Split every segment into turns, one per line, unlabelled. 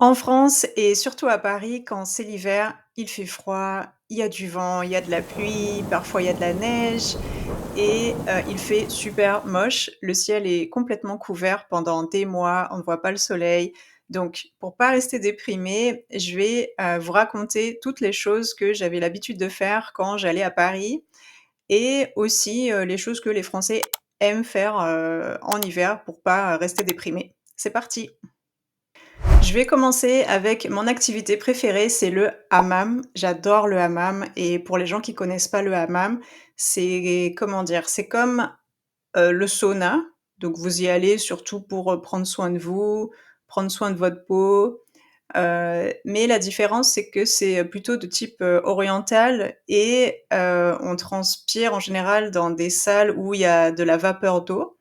En France et surtout à Paris, quand c'est l'hiver, il fait froid, il y a du vent, il y a de la pluie, parfois il y a de la neige et il fait super moche. Le ciel est complètement couvert pendant des mois, on ne voit pas le soleil. Donc pour pas rester déprimée, je vais, vous raconter toutes les choses que j'avais l'habitude de faire quand j'allais à Paris et aussi, les choses que les Français aiment faire, en hiver pour pas rester déprimés. C'est parti! Je vais commencer avec mon activité préférée, c'est le hammam. J'adore le hammam et pour les gens qui connaissent pas le hammam, c'est comment dire? C'est comme, le sauna, donc vous y allez surtout pour, prendre soin de vous, prendre soin de votre peau, mais la différence, c'est que c'est, plutôt de type, oriental et on transpire en général dans des salles où il y a de la vapeur d'eau.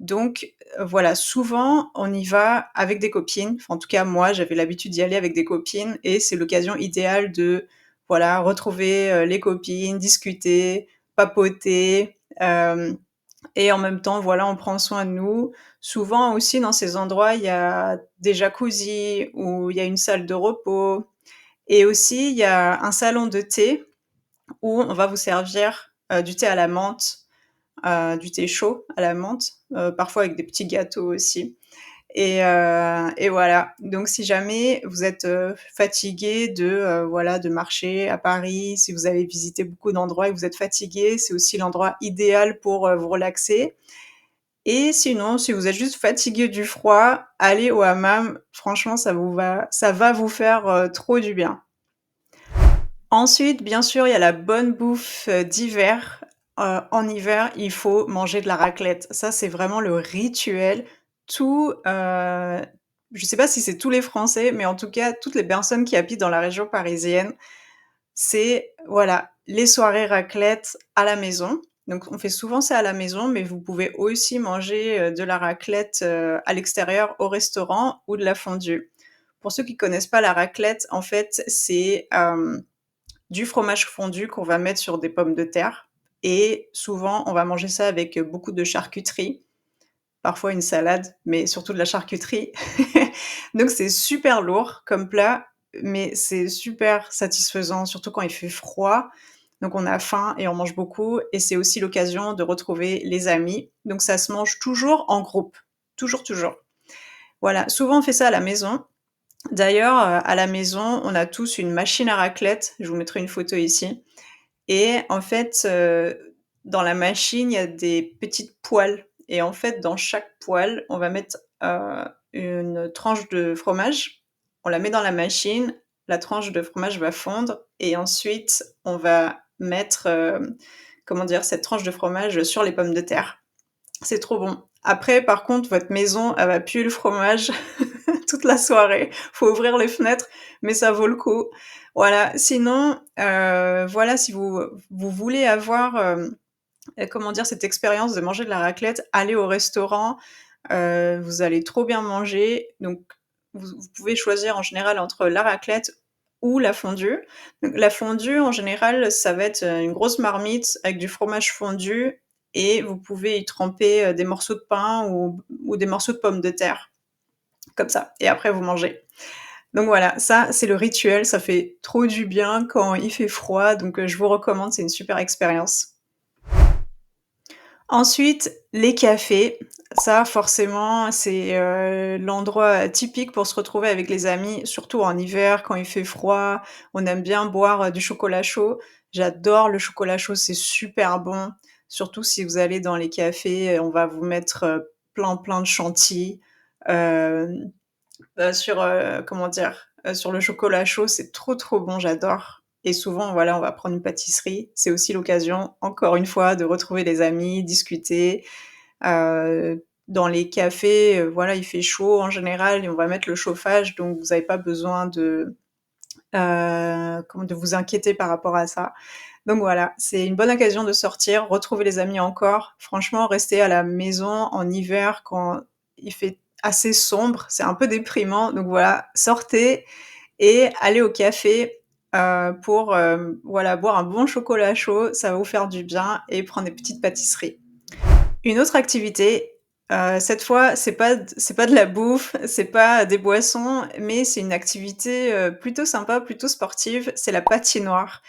Donc, voilà, souvent, on y va avec des copines. Enfin, en tout cas, moi, j'avais l'habitude d'y aller avec des copines et c'est l'occasion idéale de, voilà, retrouver, les copines, discuter, papoter, et en même temps, voilà, on prend soin de nous. Souvent aussi, dans ces endroits, il y a des jacuzzis ou il y a une salle de repos et aussi, il y a un salon de thé où on va vous servir, du thé à la menthe, du thé chaud à la menthe, parfois avec des petits gâteaux aussi et voilà. Donc si jamais vous êtes, fatigué de, voilà, de marcher à Paris, si vous avez visité beaucoup d'endroits et que vous êtes fatigué, c'est aussi l'endroit idéal pour, vous relaxer et sinon, si vous êtes juste fatigué du froid, allez au hammam. Franchement, ça va vous faire, trop du bien. Ensuite, bien sûr, il y a la bonne bouffe, d'hiver. En hiver, il faut manger de la raclette. Ça, c'est vraiment le rituel. Je sais pas si c'est tous les Français, mais en tout cas, toutes les personnes qui habitent dans la région parisienne, c'est, voilà, les soirées raclette à la maison. Donc on fait souvent ça à la maison, mais vous pouvez aussi manger, de la raclette, à l'extérieur, au restaurant ou de la fondue. Pour ceux qui connaissent pas la raclette, en fait, c'est, du fromage fondu qu'on va mettre sur des pommes de terre et souvent, on va manger ça avec, beaucoup de charcuterie, parfois une salade, mais surtout de la charcuterie. Donc c'est super lourd comme plat, mais c'est super satisfaisant, surtout quand il fait froid. Donc on a faim et on mange beaucoup et c'est aussi l'occasion de retrouver les amis. Donc ça se mange toujours en groupe, toujours, toujours. Voilà, souvent on fait ça à la maison. D'ailleurs, à la maison, on a tous une machine à raclette, je vous mettrai une photo ici et en fait, dans la machine, il y a des petites poêles et en fait, dans chaque poêle, on va mettre, une tranche de fromage. On la met dans la machine, la tranche de fromage va fondre et ensuite on va mettre, comment dire? Cette tranche de fromage sur les pommes de terre. C'est trop bon. Après, par contre, votre maison, elle va puer le fromage toute la soirée. Faut ouvrir les fenêtres, mais ça vaut le coup. Voilà, sinon, voilà, si vous voulez avoir, comment dire? Cette expérience de manger de la raclette, allez au restaurant, vous allez trop bien manger. Donc vous pouvez choisir en général entre la raclette ou la fondue. Donc la fondue, en général, ça va être, une grosse marmite avec du fromage fondu et vous pouvez y tremper, des morceaux de pain ou des morceaux de pommes de terre, comme ça et après vous mangez. Donc voilà, ça, c'est le rituel, ça fait trop du bien quand il fait froid, donc je vous recommande, c'est une super expérience. Ensuite, les cafés. Ça, forcément, c'est, l'endroit typique pour se retrouver avec les amis, surtout en hiver quand il fait froid. On aime bien boire, du chocolat chaud. J'adore le chocolat chaud, c'est super bon. Surtout si vous allez dans les cafés, on va vous mettre, plein, plein de chantilly, hem, sur, comment dire? Sur le chocolat chaud, c'est trop, trop bon, j'adore et souvent, voilà, on va prendre une pâtisserie. C'est aussi l'occasion, encore une fois, de retrouver les amis, discuter. Dans les cafés, voilà, il fait chaud en général et on va mettre le chauffage, donc vous avez pas besoin de vous inquiéter par rapport à ça. Donc voilà, c'est une bonne occasion de sortir, retrouver les amis encore. Franchement, rester à la maison en hiver quand il fait assez sombre, c'est un peu déprimant. Donc voilà, sortez et allez au café, pour, voilà, boire un bon chocolat chaud, ça va vous faire du bien et prendre des petites pâtisseries. Une autre activité Cette fois, c'est pas de la bouffe, c'est pas des boissons, mais c'est une activité, plutôt sympa, plutôt sportive, c'est la patinoire.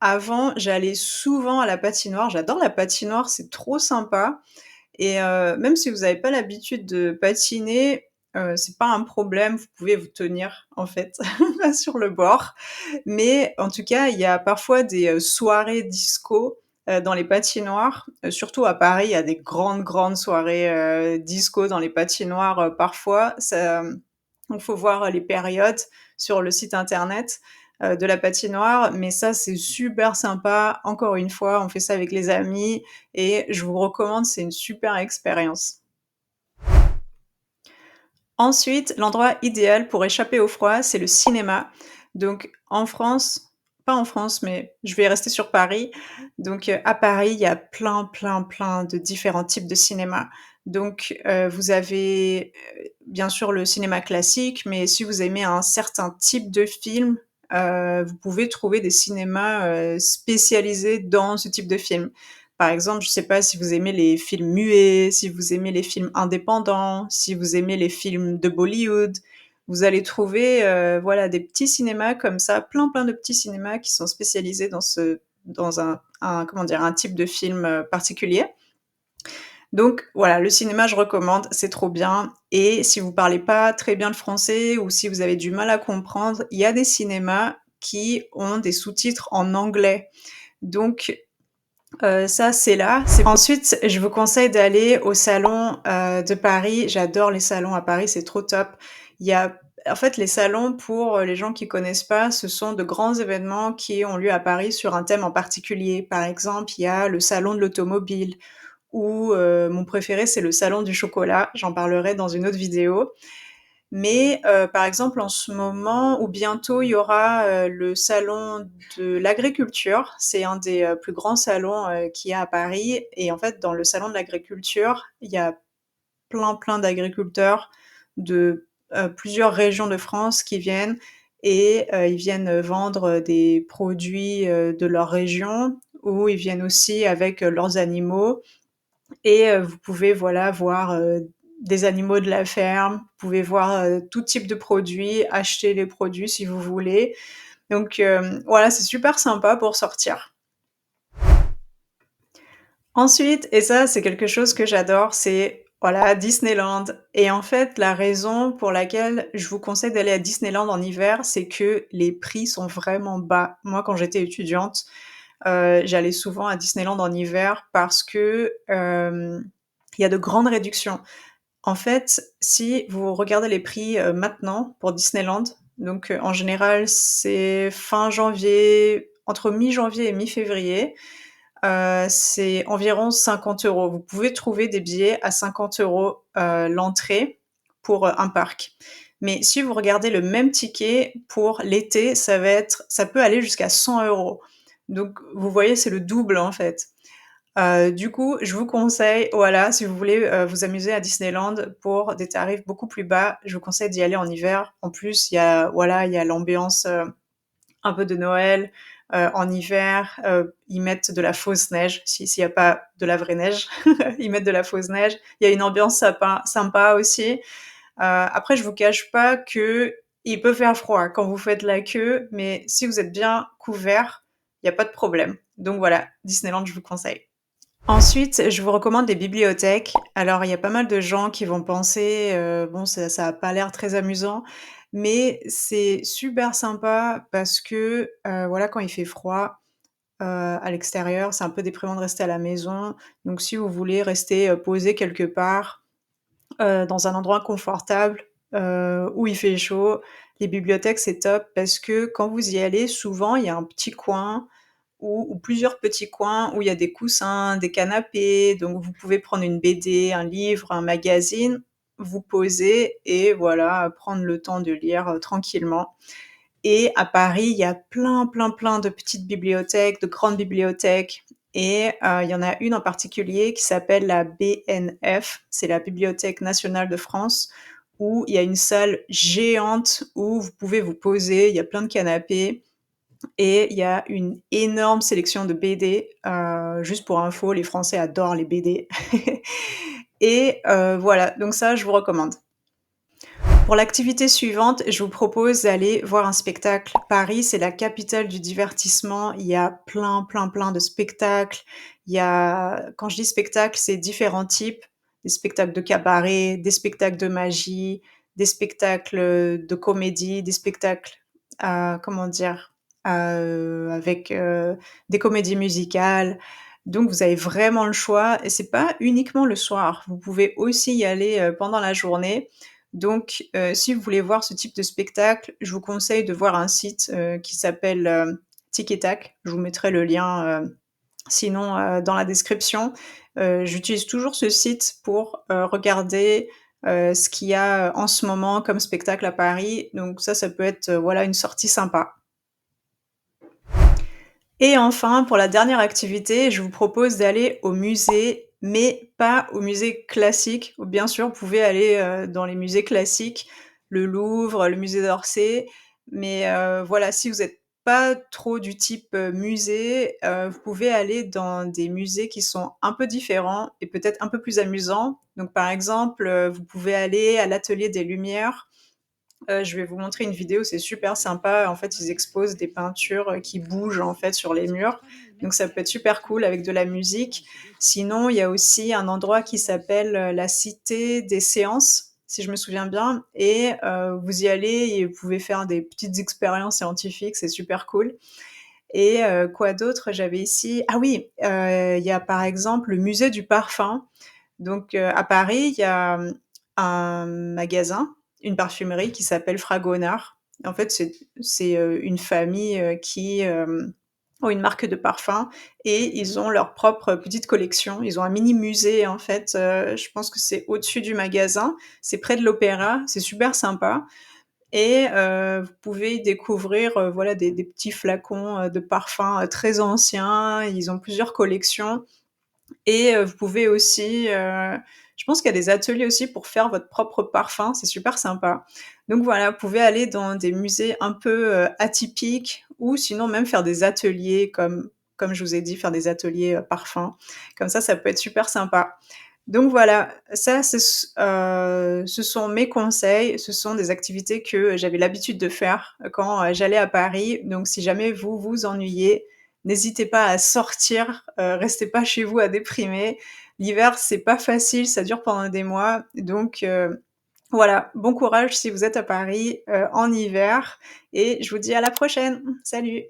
Avant, j'allais souvent à la patinoire, j'adore la patinoire, c'est trop sympa et même si vous avez pas l'habitude de patiner, c'est pas un problème, vous pouvez vous tenir, en fait, sur le bord. Mais en tout cas, il y a parfois des, soirées disco, dans les patinoires. Surtout à Paris, il y a des grandes, grandes soirées, disco dans les patinoires, parfois. Ça, donc faut voir les périodes sur le site internet, de la patinoire. Mais ça, c'est super sympa. Encore une fois, on fait ça avec les amis et je vous recommande, c'est une super expérience. Ensuite, l'endroit idéal pour échapper au froid, c'est le cinéma. Donc en France, pas en France, mais je vais rester sur Paris. Donc, à Paris, il y a plein, plein, plein de différents types de cinéma. Donc, vous avez, bien sûr le cinéma classique, mais si vous aimez un certain type de film, vous pouvez trouver des cinémas, spécialisés dans ce type de film. Par exemple, je sais pas si vous aimez les films muets, si vous aimez les films indépendants, si vous aimez les films de Bollywood, vous allez trouver, voilà, des petits cinémas comme ça, plein, plein de petits cinémas qui sont spécialisés dans un comment dire? Un type de film, particulier. Donc voilà, le cinéma, je recommande, c'est trop bien et si vous parlez pas très bien le français ou si vous avez du mal à comprendre, il y a des cinémas qui ont des sous-titres en anglais. Donc ça, c'est là. C'est ensuite, je vous conseille d'aller au salon, de Paris. J'adore les salons à Paris, c'est trop top. Il y a en fait, les salons, pour, les gens qui connaissent pas, ce sont de grands événements qui ont lieu à Paris sur un thème en particulier. Par exemple, il y a le salon de l'automobile ou, mon préféré, c'est le salon du chocolat. J'en parlerai dans une autre vidéo. Mais, par exemple, en ce moment ou bientôt, il y aura, le salon de l'agriculture. C'est un des, plus grands salons, qu'il y a à Paris et en fait, dans le salon de l'agriculture, il y a plein, plein d'agriculteurs de, plusieurs régions de France qui viennent et ils viennent, vendre, des produits, de leur région ou ils viennent aussi avec, leurs animaux et vous pouvez, voilà, voir, des animaux de la ferme, vous pouvez voir, tout type de produits, acheter les produits si vous voulez. Donc voilà, c'est super sympa pour sortir. Ensuite et ça, c'est quelque chose que j'adore, c'est, voilà, Disneyland et en fait, la raison pour laquelle je vous conseille d'aller à Disneyland en hiver, c'est que les prix sont vraiment bas. Moi, quand j'étais étudiante, j'allais souvent à Disneyland en hiver parce que, il y a de grandes réductions. En fait, si vous regardez les prix, maintenant pour Disneyland, donc en général, c'est fin janvier, entre mi-janvier et mi-février, c'est environ 50 €. Vous pouvez trouver des billets à 50 €, l'entrée pour, un parc. Mais si vous regardez le même ticket pour l'été, ça peut aller jusqu'à 100 €. Donc vous voyez, c'est le double, en fait. Du coup, je vous conseille, voilà, si vous voulez, vous amuser à Disneyland pour des tarifs beaucoup plus bas, je vous conseille d'y aller en hiver. En plus, il y a, voilà, il y a l'ambiance, un peu de Noël, en hiver, ils mettent de la fausse neige, s'il y a pas de la vraie neige, ils mettent de la fausse neige. Il y a une ambiance sympa sympa aussi. Après je vous cache pas qu'il peut faire froid quand vous faites la queue, mais si vous êtes bien couverts, il y a pas de problème. Donc voilà, Disneyland, je vous conseille. Ensuite, je vous recommande les bibliothèques. Alors, il y a pas mal de gens qui vont penser, bon, ça a pas l'air très amusant, mais c'est super sympa parce que, voilà, quand il fait froid, à l'extérieur, c'est un peu déprimant de rester à la maison. Donc si vous voulez rester, posé quelque part, dans un endroit confortable, où il fait chaud, les bibliothèques, c'est top parce que quand vous y allez, souvent, il y a un petit coin ou plusieurs petits coins où il y a des coussins, des canapés, donc vous pouvez prendre une BD, un livre, un magazine, vous poser et voilà, prendre le temps de lire, tranquillement. Et à Paris, il y a plein, plein, plein de petites bibliothèques, de grandes bibliothèques et il y en a une en particulier qui s'appelle la BNF, c'est la Bibliothèque nationale de France, où il y a une salle géante où vous pouvez vous poser, il y a plein de canapés et il y a une énorme sélection de BD. Juste pour info, les Français adorent les BD et voilà, donc ça, je vous recommande. Pour l'activité suivante, je vous propose d'aller voir un spectacle. Paris, c'est la capitale du divertissement. Il y a plein, plein, plein de spectacles. Il y a quand je dis spectacle, c'est différents types. Des spectacles de cabaret, des spectacles de magie, des spectacles, de comédie, des spectacles, comment dire? Avec, des comédies musicales. Donc vous avez vraiment le choix et c'est pas uniquement le soir. Vous pouvez aussi y aller, pendant la journée. Donc, si vous voulez voir ce type de spectacle, je vous conseille de voir un site, qui s'appelle, Tic Tac. Je vous mettrai le lien, sinon, dans la description. J'utilise toujours ce site pour, regarder, ce qu'il y a, en ce moment comme spectacle à Paris. Donc ça peut être, voilà, une sortie sympa. Et enfin, pour la dernière activité, je vous propose d'aller au musée, mais pas au musée classique. Bien sûr, vous pouvez aller, dans les musées classiques, le Louvre, le musée d'Orsay, mais voilà, si vous êtes pas trop du type, musée, vous pouvez aller dans des musées qui sont un peu différents et peut-être un peu plus amusants. Donc par exemple, vous pouvez aller à l'Atelier des Lumières. Je vais vous montrer une vidéo, c'est super sympa. En fait, ils exposent des peintures, qui bougent, en fait, sur les murs. Donc ça peut être super cool avec de la musique. Sinon, il y a aussi un endroit qui s'appelle, la Cité des séances, si je me souviens bien et vous y allez et vous pouvez faire des petites expériences scientifiques, c'est super cool et quoi d'autre? J'avais ici ah oui, il y a, par exemple, le musée du parfum. Donc, à Paris, il y a, un magasin, une parfumerie qui s'appelle Fragonard. En fait, c'est une famille, qui, ont une marque de parfum et ils ont leur propre petite collection. Ils ont un mini musée, en fait, je pense que c'est au-dessus du magasin. C'est près de l'opéra, c'est super sympa et vous pouvez découvrir, voilà, des petits flacons, de parfums, très anciens. Ils ont plusieurs collections et vous pouvez aussi, je pense qu'il y a des ateliers aussi pour faire votre propre parfum, c'est super sympa. Donc voilà, vous pouvez aller dans des musées un peu, atypiques ou sinon même faire des ateliers comme je vous ai dit, faire des ateliers, parfums. Comme ça peut être super sympa. Donc voilà, ça ce sont mes conseils, ce sont des activités que j'avais l'habitude de faire, quand, j'allais à Paris. Donc si jamais vous vous ennuyez, n'hésitez pas à sortir, restez pas chez vous à déprimer. L'hiver, c'est pas facile, ça dure pendant des mois, donc voilà, bon courage si vous êtes à Paris, en hiver et je vous dis à la prochaine. Salut!